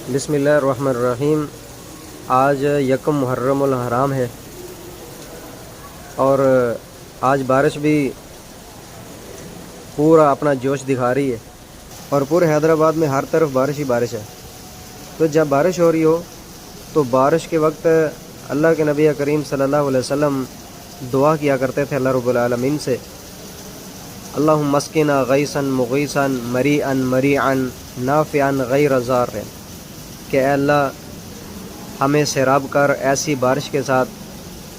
بسم اللہ الرحمن الرحیم۔ آج یکم محرم الحرام ہے اور آج بارش بھی پورا اپنا جوش دکھا رہی ہے اور پورے حیدرآباد میں ہر طرف بارش ہی بارش ہے۔ تو جب بارش ہو رہی ہو تو بارش کے وقت اللہ کے نبی کریم صلی اللہ علیہ وسلم دعا کیا کرتے تھے اللہ رب العالمین سے، اللہم اسقنا غیثا مغیثا مریئا مریعا نافعا غیر ضار، کہ اے اللہ ہمیں سیراب کر ایسی بارش کے ساتھ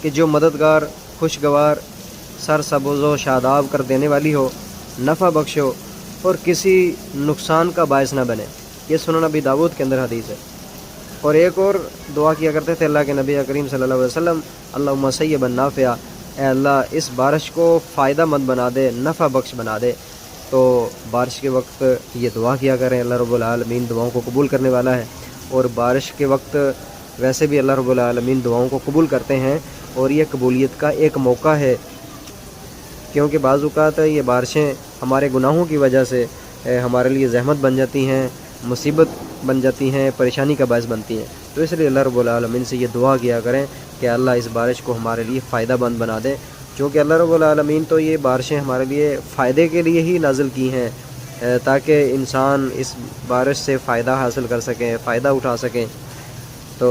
کہ جو مددگار، خوشگوار، سرسبز و شاداب کر دینے والی ہو، نفع بخش ہو اور کسی نقصان کا باعث نہ بنے۔ یہ سنن ابی داؤد کے اندر حدیث ہے۔ اور ایک اور دعا کیا کرتے تھے اللہ کے نبی کریم صلی اللہ علیہ وسلم، اللہم سیبا نافعا، اے اللہ اس بارش کو فائدہ مند بنا دے، نفع بخش بنا دے۔ تو بارش کے وقت یہ دعا کیا کریں، اللہ رب العالمین دعاؤں کو قبول کرنے والا ہے۔ اور بارش کے وقت ویسے بھی اللہ رب العالمین دعاؤں کو قبول کرتے ہیں اور یہ قبولیت کا ایک موقع ہے، کیونکہ بعض اوقات یہ بارشیں ہمارے گناہوں کی وجہ سے ہمارے لیے زحمت بن جاتی ہیں، مصیبت بن جاتی ہیں، پریشانی کا باعث بنتی ہیں۔ تو اس لیے اللہ رب العالمین سے یہ دعا کیا کریں کہ اللہ اس بارش کو ہمارے لیے فائدہ مند بنا دے، چونکہ اللہ رب العالمین تو یہ بارشیں ہمارے لیے فائدے کے لیے ہی نازل کی ہیں، تاکہ انسان اس بارش سے فائدہ حاصل کر سکیں، فائدہ اٹھا سکیں۔ تو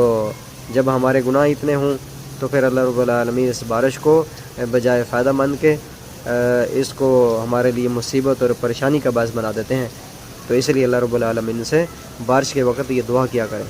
جب ہمارے گناہ اتنے ہوں تو پھر اللہ رب العالمین اس بارش کو بجائے فائدہ مند کے اس کو ہمارے لیے مصیبت اور پریشانی کا باعث بنا دیتے ہیں۔ تو اس لیے اللہ رب العالمین سے بارش کے وقت یہ دعا کیا کریں۔